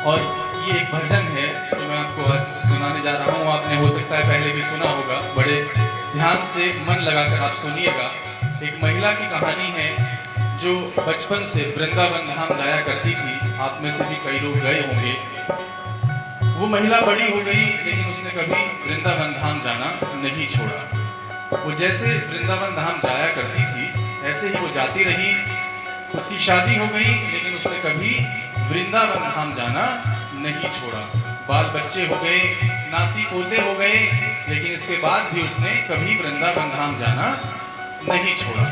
और ये एक भजन है जो मैं आपको आज सुनाने जा रहा हूँ। आपने हो सकता है पहले भी सुना होगा। बड़े ध्यान से मन लगाकर आप सुनिएगा। एक महिला की कहानी है जो बचपन से वृंदावन धाम जाया करती थी। आप में से भी कई लोग गए होंगे। वो महिला बड़ी हो गई लेकिन उसने कभी वृंदावन धाम जाना नहीं छोड़ा। वो जैसे वृंदावन धाम जाया करती थी ऐसे ही वो जाती रही। उसकी शादी हो गई लेकिन उसने कभी वृंदावन धाम जाना नहीं छोड़ा। बाल बच्चे हो गए, नाती पोते हो गए, लेकिन इसके बाद भी उसने कभी वृंदावन धाम जाना नहीं छोड़ा।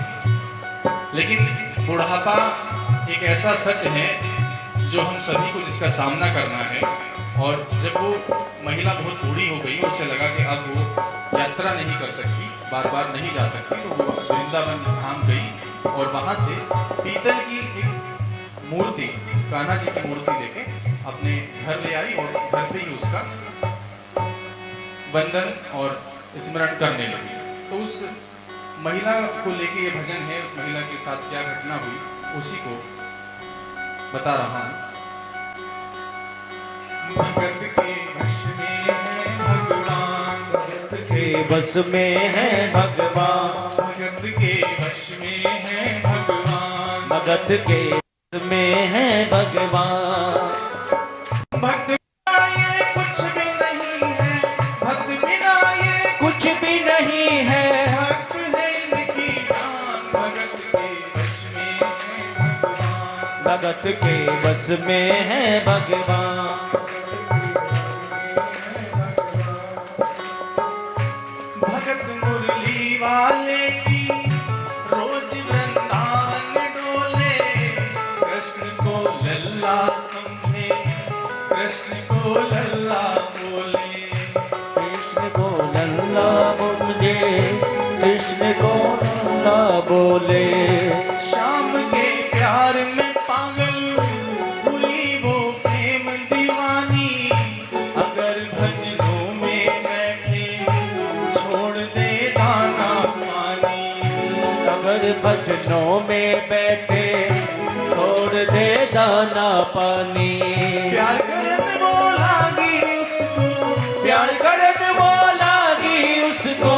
लेकिन बुढ़ापा एक ऐसा सच है जो हम सभी को जिसका सामना करना है। और जब वो महिला बहुत बूढ़ी हो गई, उसे लगा कि अब वो यात्रा नहीं कर सकती, बार बार नहीं जा सकती, तो वो वृंदावन धाम गई और वहां से पीतल की एक मूर्ति, कान्हा जी की मूर्ति लेके अपने घर ले आई और घर पे ही उसका वंदन और स्मरण करने लगी। तो उस महिला को लेके ये भजन है। उस महिला के साथ क्या घटना हुई उसी को बता रहा हूं। भगत के वश में है भगवान, भगत के बस में है भगवान, भगत के वश में है भगवान, भगत के बस में है भगवान। भक्त बिना ये कुछ भी नहीं है, भक्त बिना ये कुछ भी नहीं है, भक्त है इनकी जान। भगत के वश में है भगवान, भगत के बस में है भगवान। भगत मुरली वाले की रोज वृंदावन डोले, कृष्ण को लल्ला समझे, कृष्ण को लल्ला बोले, कृष्ण को लल्ला मुझे, कृष्ण को लल्ला बोले। शाम के प्यार में पागल हुई वो प्रेम दीवानी, अगर भजनों में बैठे छोड़ दे दाना पानी, अगर भजनों में बैठे छोड़ दे दाना पानी। प्यार करने वो लागी उसको, प्यार करने वो लागी उसको,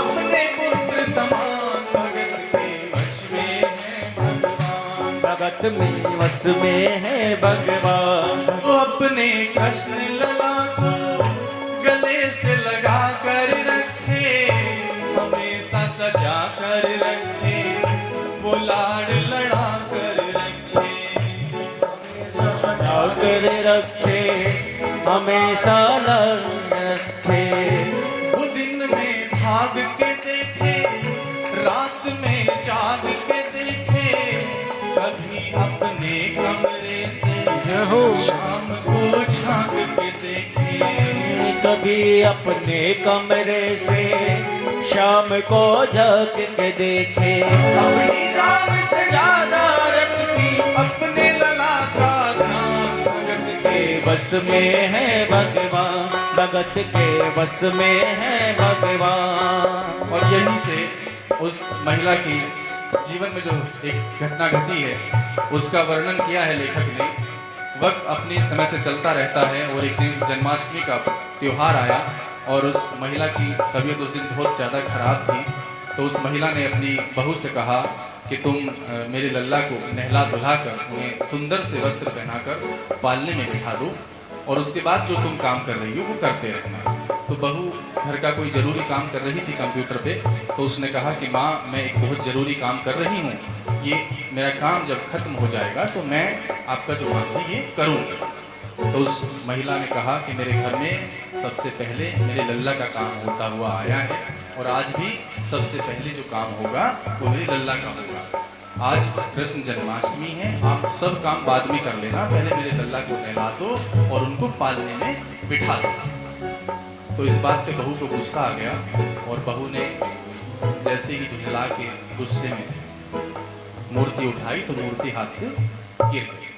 अपने पुत्र समान। भगत के वश में है भगवान, भगत में वश में है भगवान। वो अपने कृष्ण लला को गले से लगा कर रखे, हमेशा सजा कर रखे, वो लाड़ लड़ा कर रखे, सजा कर रखे, हमेशा रखे। वो दिन में भाग के देखे, रात में जाग के देखे, कभी अपने कमरे से शाम को झांक के देखे, कभी अपने कमरे से शाम को झांक के देखे। अपनी जान से ज्यादा रखती अपने लला का ध्यान। भगत के बस में है भगवान, भगत के बस में है भगवान। और यहीं से उस महिला की जीवन में जो एक घटना घटी है उसका वर्णन किया है लेखक ने। वक्त अपने समय से चलता रहता है और एक दिन जन्माष्टमी का त्योहार आया और उस महिला की तबीयत उस दिन बहुत ज़्यादा खराब थी। तो उस महिला ने अपनी बहू से कहा कि तुम मेरे लल्ला को नहला धुला कर उन्हें सुंदर से वस्त्र पहनाकर पालने में बिठा दो और उसके बाद जो तुम काम कर रही हो वो करते रहना। तो बहू घर का कोई ज़रूरी काम कर रही थी कंप्यूटर पे, तो उसने कहा कि माँ मैं एक बहुत ज़रूरी काम कर रही हूँ, ये मेरा काम जब खत्म हो जाएगा तो मैं आपका जो काम है ये करूँगी। तो उस महिला ने कहा कि मेरे घर में सबसे पहले मेरे लल्ला का काम होता हुआ आया है और आज भी सबसे पहले जो काम होगा वो मेरे लल्ला का होगा। आज कृष्ण जन्माष्टमी है, आप सब काम बाद में कर लेना, पहले मेरे लल्ला को नहला दो और उनको पालने में बिठा दो। तो इस बात पे बहू को गुस्सा आ गया और बहू ने जैसे ही झुंझला के गुस्से में मूर्ति उठाई तो मूर्ति हाथ से गिर गई।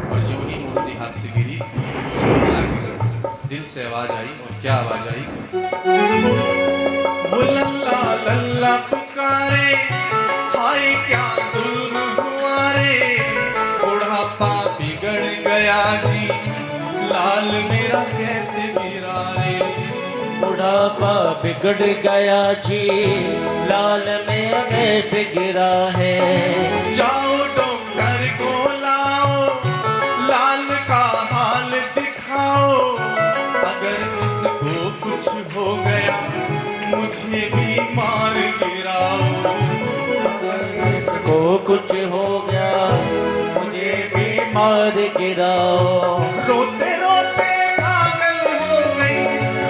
और जो ही मूर्ति हाथ से गिरी उस महिला के दिल से आवाज आई। और क्या आवाज आई? वो लल्ला लल्ला पुकारे, हाय क्या जुल्म हुआ रे, बुढ़ापा बिगड़ गया लाल मेरा कैसे गिरा रे। बुढ़ापा बिगड़ गया जी, लाल में कैसे गिरा है। जाओ डॉक्टर को लाओ, लाल का हाल दिखाओ, अगर इसको कुछ हो गया मुझे भी मार गिराओ। इसको कुछ हो गया मुझे भी मार गिराओ। रोते रोते पागल हो गई,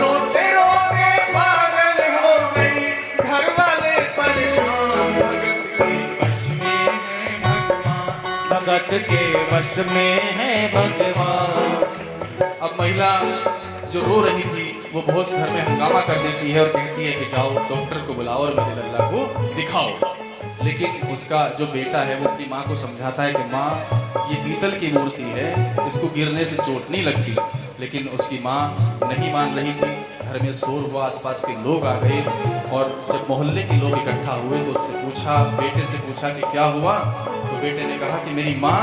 रोते रोते पागल हो गई, घर वाले परेशान, भगत के वश में है भगवान। भगत के वश में है भगवान। अब महिला जो रो रही थी वो बहुत घर में हंगामा कर देती है और कहती है कि जाओ डॉक्टर को बुलाओ और मेरे लल्ला को दिखाओ। लेकिन उसका जो बेटा है वो अपनी माँ को समझाता है कि माँ ये पीतल की मूर्ति है, इसको गिरने से चोट नहीं लगती। लेकिन उसकी माँ नहीं मान रही थी। घर में शोर हुआ, आसपास के लोग आ गए और जब मोहल्ले के लोग इकट्ठा हुए तो उससे पूछा, बेटे से पूछा कि क्या हुआ। तो बेटे ने कहा कि मेरी माँ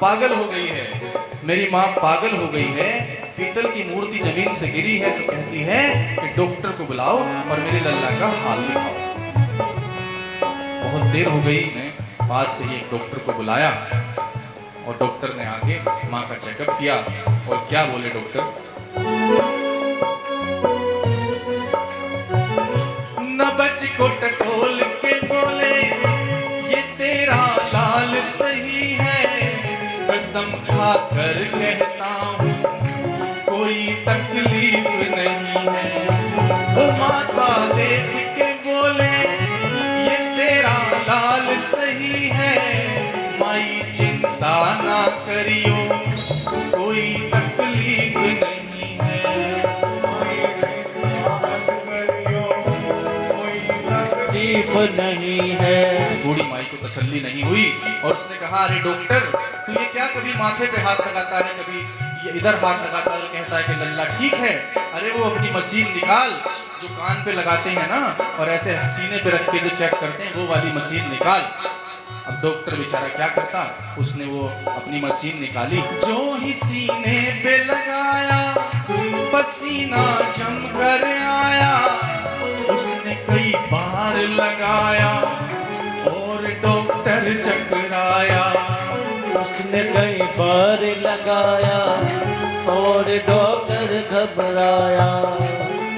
पागल हो गई है, मेरी माँ पागल हो गई है, पीतल की मूर्ति जमीन से गिरी है तो कहती है कि डॉक्टर को बुलाओ और मेरे लल्ला का हाल दिखाओ। बहुत देर हो गई, मैं पास से ही एक डॉक्टर को बुलाया और डॉक्टर ने आके माँ का चेकअप किया। और क्या बोले डॉक्टर, नबज को टटोल के बोले ये तेरा लाल सही है, कसम खा कर कहता हूँ कोई तकलीफ नहीं है। वो माथा देख के बोले ये तेरा लाल सही है, माई चिंता ना करियो कोई तकलीफ नहीं है। तकलीफ नहीं है। बूढ़ी माई को तसल्ली नहीं हुई और उसने कहा अरे डॉक्टर तू ये क्या कभी माथे पे हाथ लगाता है, कभी ये इधर हाथ लगाता है और कहता है कि लल्ला ठीक है। अरे वो अपनी मशीन निकाल जो कान पे लगाते हैं ना और ऐसे सीने पे रख के जो चेक करते हैं वो वाली मशीन निकाल। अब डॉक्टर बेचारा क्या करता, उसने वो अपनी मशीन निकाली, जो ही सीने पे लगाया पसीना जम कर आया। उसने कई बार लगाया और डॉक्टर चकराया। उसने कई बार लगाया और डॉक्टर घबराया।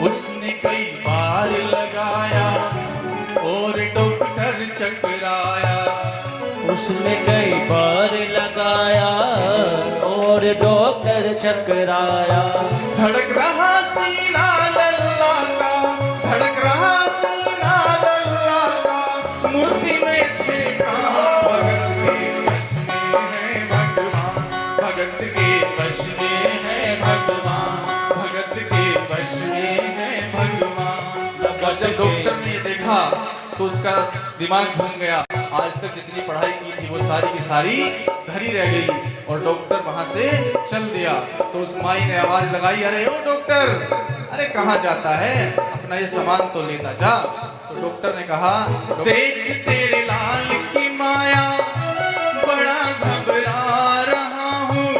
उसने कई बार लगाया और डॉक्टर चकराया। उसने कई बार लगाया और डॉक्टर चकराया। धड़क रहा सीना लल्ला का, धड़क रहा सीना लल्ला का, मूर्ति में थे कहाँ भगत के वश में है भगवान, भगत के वश में है भगवान। और जब डॉक्टर ने ये देखा तो उसका दिमाग घूम गया। आज तक जितनी पढ़ाई की थी वो सारी की सारी धरी रह गई और डॉक्टर वहां से चल दिया। तो उस माई ने आवाज लगाई, अरे ओ डॉक्टर, अरे कहाँ जाता है, अपना ये सामान तो लेता जा। तो डॉक्टर ने कहा देख तेरे लाल की माया, बड़ा घबरा रहा हूँ,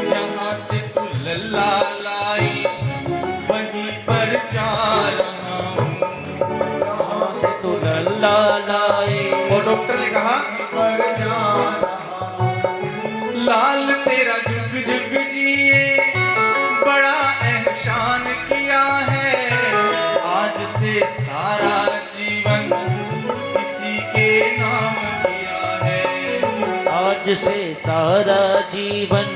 जहाँ से तू लल्ला लाई वहीं पर जा रहा हूँ, जहाँ से तू लल्ला लाई। और डॉक्टर ने कहा लाल तेरा जुग जुग जिए, बड़ा एहसान किया है, आज से सारा जीवन इसी के नाम किया है। आज से सारा जीवन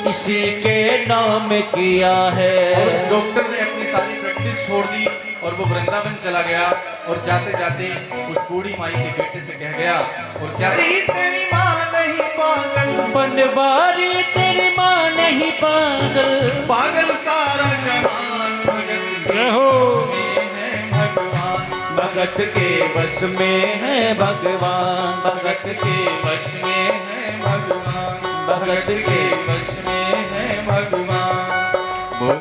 इसी के नाम किया है। और उस डॉक्टर ने अपनी सारी प्रैक्टिस छोड़ दी और वो वृंदावन चला गया और जाते जाते उस बूढ़ी माई के बेटे से कह गया, और क्या तेरी माँ नहीं पागल, बनवारी तेरी माँ नहीं पागल, पागल सारा जहान, भगत के वश में है भगवान, भगत के वश में है भगवान, भगत के वश में है भगवान, भगत के वश में है भगवान।